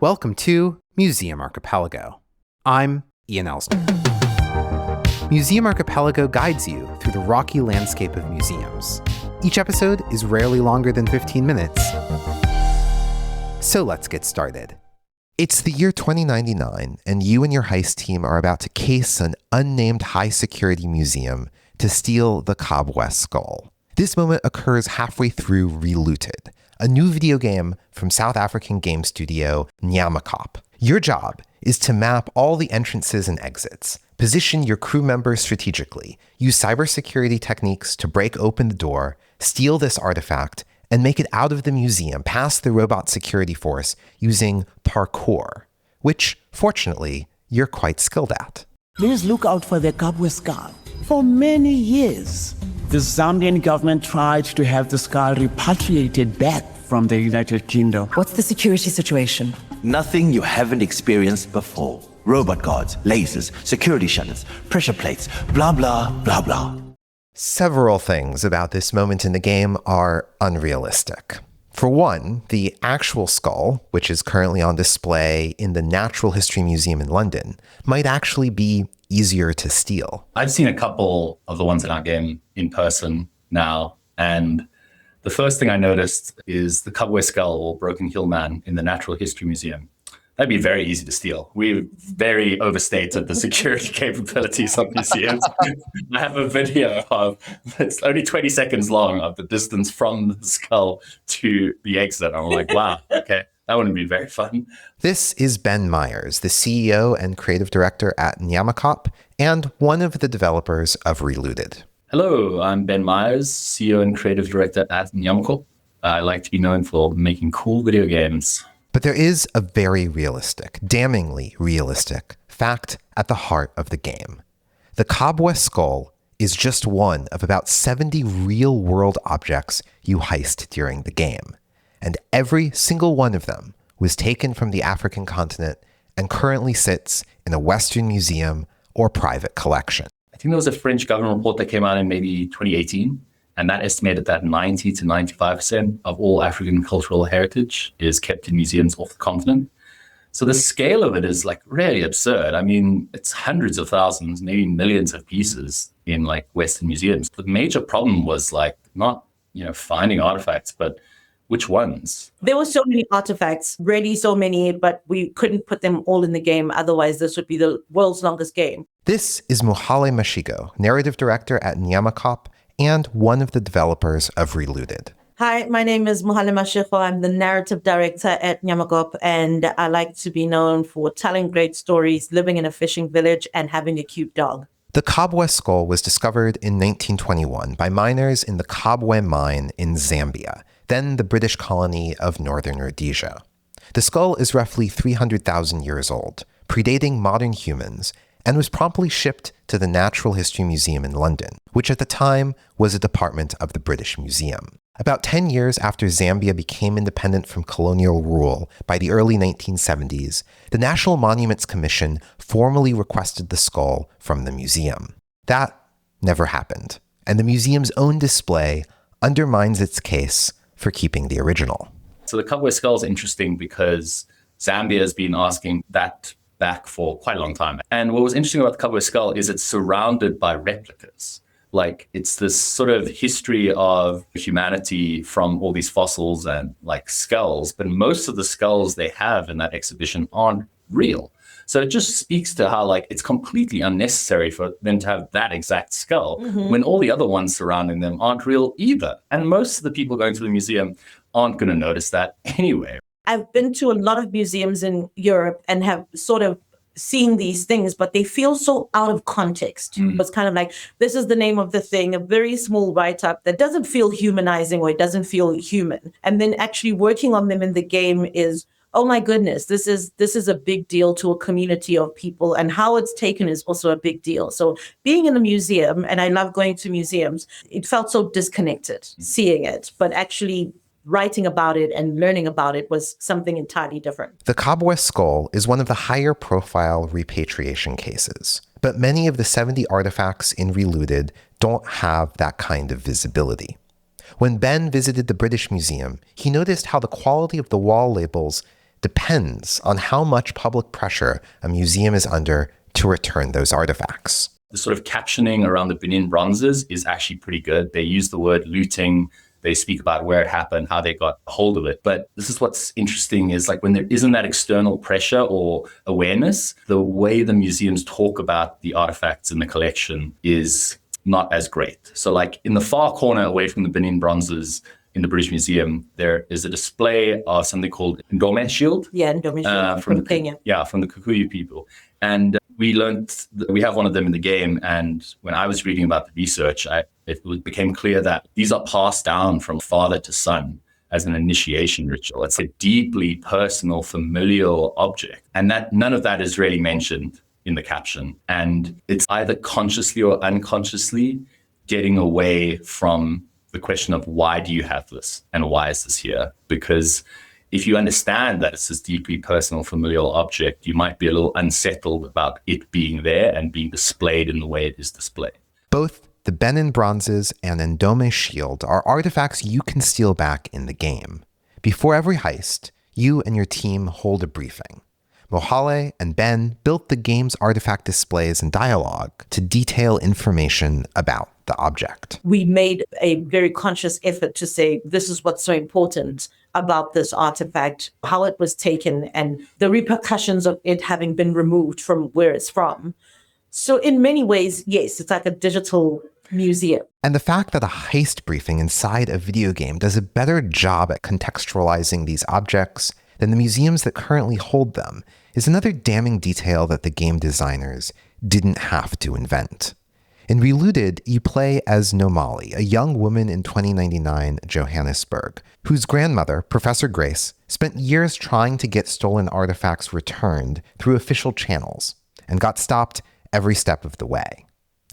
Welcome to Museum Archipelago. I'm Ian Elsner. Museum Archipelago guides you through the rocky landscape of museums. Each episode is rarely longer than 15 minutes. So let's get started. It's the year 2099, and you and your heist team are about to case an unnamed high-security museum to steal the Kabwe Skull. This moment occurs halfway through Relooted, a new video game from South African game studio Nyamakop. Your job is to map all the entrances and exits, position your crew members strategically, use cybersecurity techniques to break open the door, steal this artifact, and make it out of the museum past the robot security force using parkour, which, fortunately, you're quite skilled at. Please look out for the Kabwe Skull. For many years, the Zambian government tried to have the skull repatriated back from the United Kingdom. What's the security situation? Nothing you haven't experienced before. Robot guards, lasers, security shutters, pressure plates, blah, blah, blah, blah. Several things about this moment in the game are unrealistic. For one, the actual skull, which is currently on display in the Natural History Museum in London, might actually be easier to steal. I've seen a couple of the ones in our game in person now, and the first thing I noticed is the Kabwe Skull, or Broken Hill Man, in the Natural History Museum. That'd be very easy to steal. We very overstated the security capabilities of museums. I have a video of, it's only 20 seconds long, of the distance from the skull to the exit. I'm like, wow, okay, that wouldn't be very fun. This is Ben Myers, the CEO and creative director at Nyamakop, and one of the developers of Relooted. Hello, I'm Ben Myers, CEO and creative director at Nyamakop. I like to be known for making cool video games. But there is a very realistic, damningly realistic, fact at the heart of the game. The Kabwe Skull is just one of about 70 real-world objects you heist during the game. And every single one of them was taken from the African continent and currently sits in a Western museum or private collection. I think there was a French government report that came out in maybe 2018. And that estimated that 90 to 95% of all African cultural heritage is kept in museums off the continent. So the scale of it is like really absurd. I mean, it's hundreds of thousands, maybe millions of pieces in like Western museums. The major problem was like not, finding artifacts, but which ones? There were so many artifacts, really so many, but we couldn't put them all in the game. Otherwise, this would be the world's longest game. This is Mohale Mashigo, narrative director at Nyamakop, and one of the developers of Relooted. Hi, my name is Mohale Mashigo. I'm the narrative director at Nyamakop, and I like to be known for telling great stories, living in a fishing village, and having a cute dog. The Kabwe Skull was discovered in 1921 by miners in the Kabwe mine in Zambia, then the British colony of Northern Rhodesia. The skull is roughly 300,000 years old, predating modern humans, and was promptly shipped to the Natural History Museum in London, which at the time was a department of the British Museum. About 10 years after Zambia became independent from colonial rule by the early 1970s, the National Monuments Commission formally requested the skull from the museum. That never happened, and the museum's own display undermines its case for keeping the original. So the Kabwe Skull is interesting because Zambia has been asking that back for quite a long time. And what was interesting about the Kabwe Skull is it's surrounded by replicas. Like it's this sort of history of humanity from all these fossils and like skulls, but most of the skulls they have in that exhibition aren't real. So it just speaks to how like it's completely unnecessary for them to have that exact skull when all the other ones surrounding them aren't real either. And most of the people going to the museum aren't going to notice that anyway. I've been to a lot of museums in Europe and have sort of seen these things, but they feel so out of context. It's kind of like, this is the name of the thing, a very small write-up that doesn't feel humanizing or it doesn't feel human. And then actually working on them in the game is, oh my goodness, this is a big deal to a community of people, and how it's taken is also a big deal. So being in a museum, and I love going to museums, it felt so disconnected seeing it, but actually writing about it and learning about it was something entirely different. The Kabwe Skull is one of the higher profile repatriation cases, but many of the 70 artifacts in Relooted don't have that kind of visibility. When Ben visited the British Museum, he noticed how the quality of the wall labels depends on how much public pressure a museum is under to return those artifacts. The sort of captioning around the Benin bronzes is actually pretty good. They use the word looting. They speak about where it happened, how they got hold of it. But this is what's interesting is like when there isn't that external pressure or awareness, the way the museums talk about the artifacts in the collection is not as great. So like in the far corner away from the Benin bronzes in the British Museum, there is a display of something called Ndome shield. Yeah, Ndome shield from Kenya. Yeah, from the Kikuyu people. And we have one of them in the game. And when I was reading about the research, it became clear that these are passed down from father to son as an initiation ritual. It's a deeply personal, familial object. And that none of that is really mentioned in the caption. And it's either consciously or unconsciously getting away from the question of why do you have this and why is this here? Because if you understand that it's this deeply personal, familial object, you might be a little unsettled about it being there and being displayed in the way it is displayed. Both the Benin bronzes and Ndome shield are artifacts you can steal back in the game. Before every heist, you and your team hold a briefing. Mohale and Ben built the game's artifact displays and dialogue to detail information about the object. We made a very conscious effort to say, this is what's so important about this artifact, how it was taken, and the repercussions of it having been removed from where it's from. So in many ways, yes, it's like a digital museum. And the fact that a heist briefing inside a video game does a better job at contextualizing these objects than the museums that currently hold them is another damning detail that the game designers didn't have to invent. In Relooted, you play as Nomali, a young woman in 2099 Johannesburg, whose grandmother, Professor Grace, spent years trying to get stolen artifacts returned through official channels and got stopped every step of the way.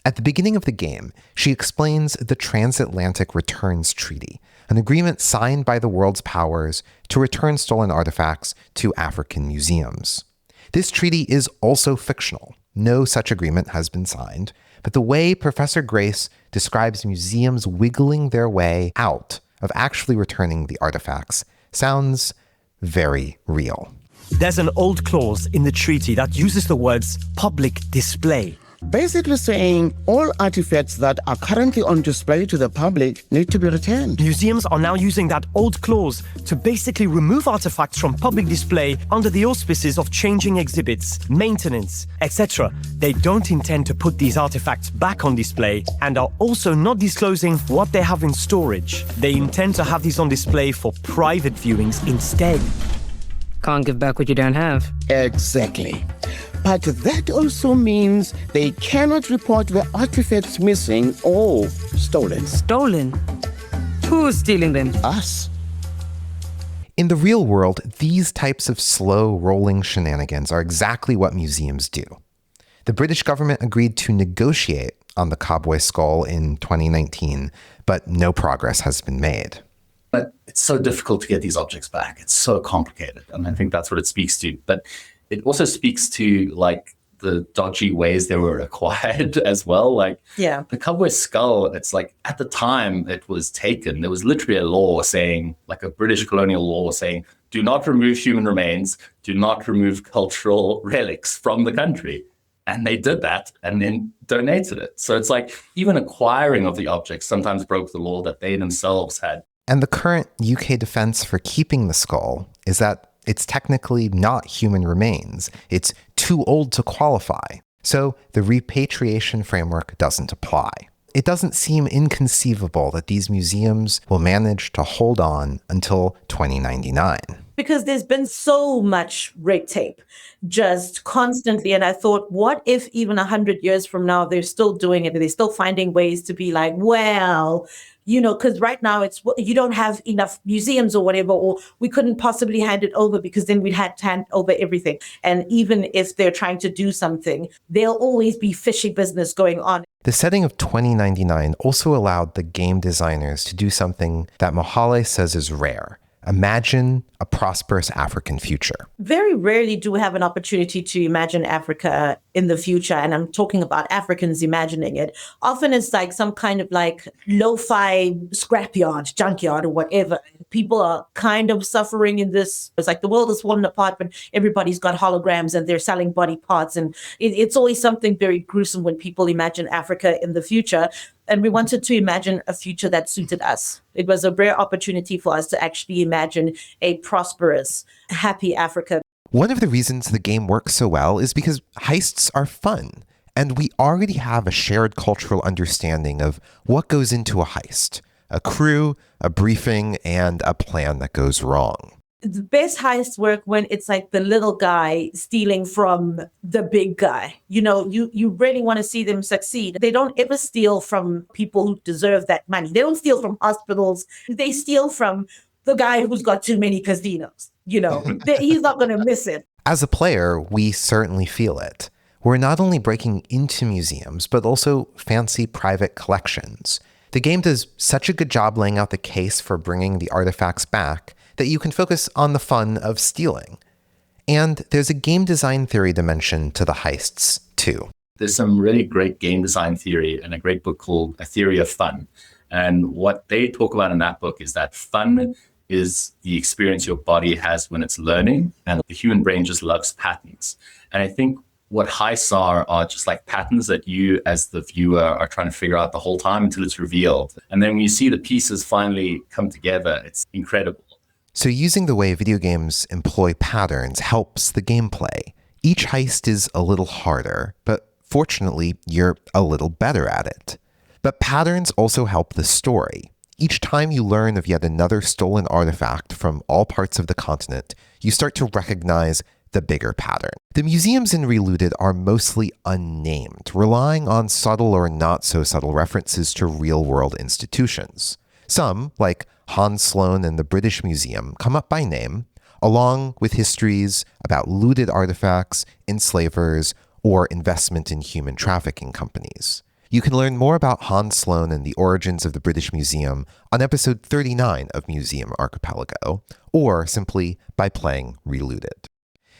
At the beginning of the game, she explains the Transatlantic Returns Treaty, an agreement signed by the world's powers to return stolen artifacts to African museums. This treaty is also fictional. No such agreement has been signed, but the way Professor Grace describes museums wiggling their way out of actually returning the artifacts sounds very real. There's an old clause in the treaty that uses the words public display. Basically saying all artifacts that are currently on display to the public need to be returned. Museums are now using that old clause to basically remove artifacts from public display under the auspices of changing exhibits, maintenance, etc. They don't intend to put these artifacts back on display and are also not disclosing what they have in storage. They intend to have these on display for private viewings instead. Can't give back what you don't have. Exactly. But that also means they cannot report the artifacts missing or stolen. Stolen? Who's stealing them? Us. In the real world, these types of slow-rolling shenanigans are exactly what museums do. The British government agreed to negotiate on the Kabwe Skull in 2019, but no progress has been made. But it's so difficult to get these objects back. It's so complicated. And I think that's what it speaks to. But it also speaks to like the dodgy ways they were acquired as well. Like the Kabwe Skull, it's like at the time it was taken, there was literally a law saying, like a British colonial law saying, do not remove human remains, do not remove cultural relics from the country. And they did that and then donated it. So it's like even acquiring of the objects sometimes broke the law that they themselves had. And the current UK defense for keeping the skull is that it's technically not human remains. It's too old to qualify. So the repatriation framework doesn't apply. It doesn't seem inconceivable that these museums will manage to hold on until 2099. Because there's been so much red tape just constantly. And I thought, what if even 100 years from now, they're still doing it and they're still finding ways to be like, well, you know, because right now it's you don't have enough museums or whatever, or we couldn't possibly hand it over because then we'd had to hand over everything. And even if they're trying to do something, there'll always be fishy business going on. The setting of 2099 also allowed the game designers to do something that Mohale says is rare. Imagine a prosperous African future. Very rarely do we have an opportunity to imagine Africa in the future, and I'm talking about Africans imagining it, often it's like some kind of like lo-fi scrapyard, junkyard or whatever. People are kind of suffering in this. It's like the world is falling apart, but everybody's got holograms and they're selling body parts. And it's always something very gruesome when people imagine Africa in the future. And we wanted to imagine a future that suited us. It was a rare opportunity for us to actually imagine a prosperous, happy Africa. One of the reasons the game works so well is because heists are fun, and we already have a shared cultural understanding of what goes into a heist: a crew, a briefing, and a plan that goes wrong. The best heists work when it's like the little guy stealing from the big guy. You know, you really want to see them succeed. They don't ever steal from people who deserve that money. They don't steal from hospitals. They steal from the guy who's got too many casinos. You know, he's not going to miss it. As a player, we certainly feel it. We're not only breaking into museums, but also fancy private collections. The game does such a good job laying out the case for bringing the artifacts back that you can focus on the fun of stealing. And there's a game design theory dimension to the heists, too. There's some really great game design theory in a great book called A Theory of Fun. And what they talk about in that book is that fun is the experience your body has when it's learning, and the human brain just loves patterns. And I think what heists are just like patterns that you as the viewer are trying to figure out the whole time until it's revealed. And then when you see the pieces finally come together, it's incredible. So using the way video games employ patterns helps the gameplay. Each heist is a little harder, but fortunately, you're a little better at it. But patterns also help the story. Each time you learn of yet another stolen artifact from all parts of the continent, you start to recognize the bigger pattern. The museums in Relooted are mostly unnamed, relying on subtle or not so subtle references to real-world institutions. Some, like Sloane and the British Museum, come up by name, along with histories about looted artifacts, enslavers, or investment in human trafficking companies. You can learn more about Sloane and the origins of the British Museum on episode 39 of Museum Archipelago, or simply by playing Relooted.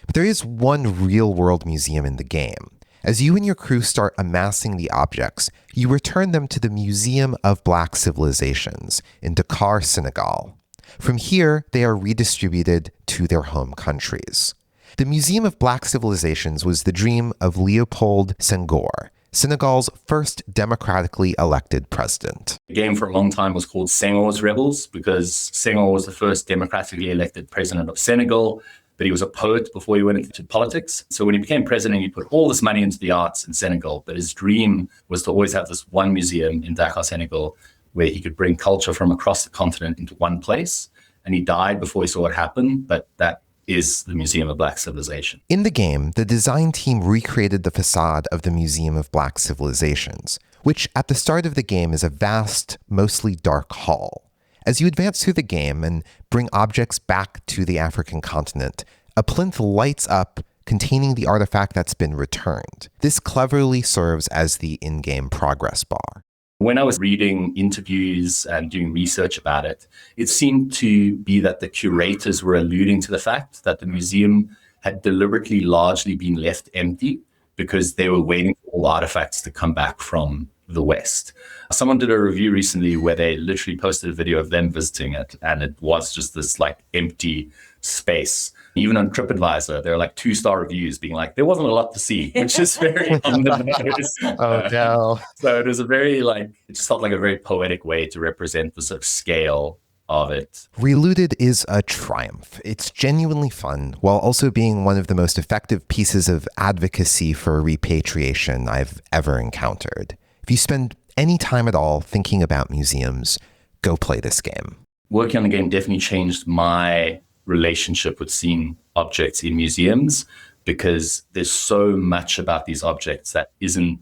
But there is one real-world museum in the game. As you and your crew start amassing the objects, you return them to the Museum of Black Civilizations in Dakar, Senegal. From here, they are redistributed to their home countries. The Museum of Black Civilizations was the dream of Léopold Senghor, Senegal's first democratically elected president. The game for a long time was called Senghor's Rebels because Senghor was the first democratically elected president of Senegal, but he was a poet before he went into politics. So when he became president, he put all this money into the arts in Senegal, but his dream was to always have this one museum in Dakar, Senegal, where he could bring culture from across the continent into one place. And he died before he saw it happen, but that is the Museum of Black Civilization. In the game, the design team recreated the facade of the Museum of Black Civilizations, which at the start of the game is a vast, mostly dark hall. As you advance through the game and bring objects back to the African continent, a plinth lights up containing the artifact that's been returned. This cleverly serves as the in-game progress bar. When I was reading interviews and doing research about it, it seemed to be that the curators were alluding to the fact that the museum had deliberately largely been left empty because they were waiting for all artifacts to come back from the West. Someone did a review recently where they literally posted a video of them visiting it, and it was just this like empty space. Even on TripAdvisor, there are like 2-star reviews being like, there wasn't a lot to see, which is very on the nose. Oh, no. So it was a very it just felt like a very poetic way to represent the sort of scale of it. Relooted is a triumph. It's genuinely fun, while also being one of the most effective pieces of advocacy for repatriation I've ever encountered. If you spend any time at all thinking about museums, go play this game. Working on the game definitely changed my relationship with seeing objects in museums, because there's so much about these objects that isn't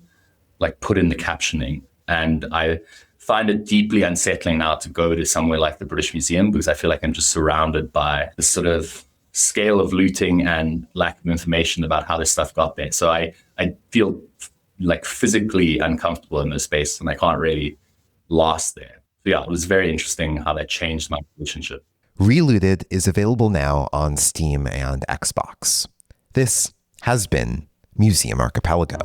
like put in the captioning. And I find it deeply unsettling now to go to somewhere like the British Museum, because I feel like I'm just surrounded by this sort of scale of looting and lack of information about how this stuff got there. So I feel like physically uncomfortable in this space, and I can't really last there. So yeah, it was very interesting how that changed my relationship. Relooted is available now on Steam and Xbox. This has been Museum Archipelago.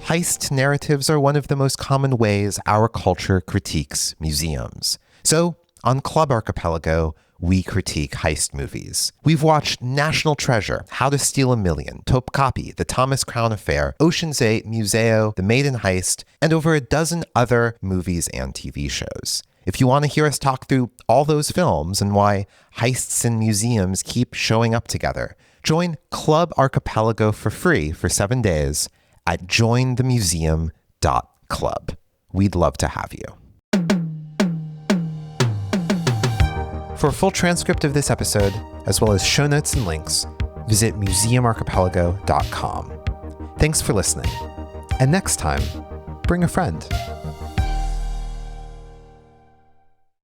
Heist narratives are one of the most common ways our culture critiques museums. So, on Club Archipelago, we critique heist movies. We've watched National Treasure, How to Steal a Million, Top Copy, The Thomas Crown Affair, Ocean's 8, Museo, The Maiden Heist, and over a dozen other movies and TV shows. If you want to hear us talk through all those films and why heists in museums keep showing up together, join Club Archipelago for free for 7 days at jointhemuseum.club. We'd love to have you. For a full transcript of this episode, as well as show notes and links, visit museumarchipelago.com. Thanks for listening. And next time, bring a friend.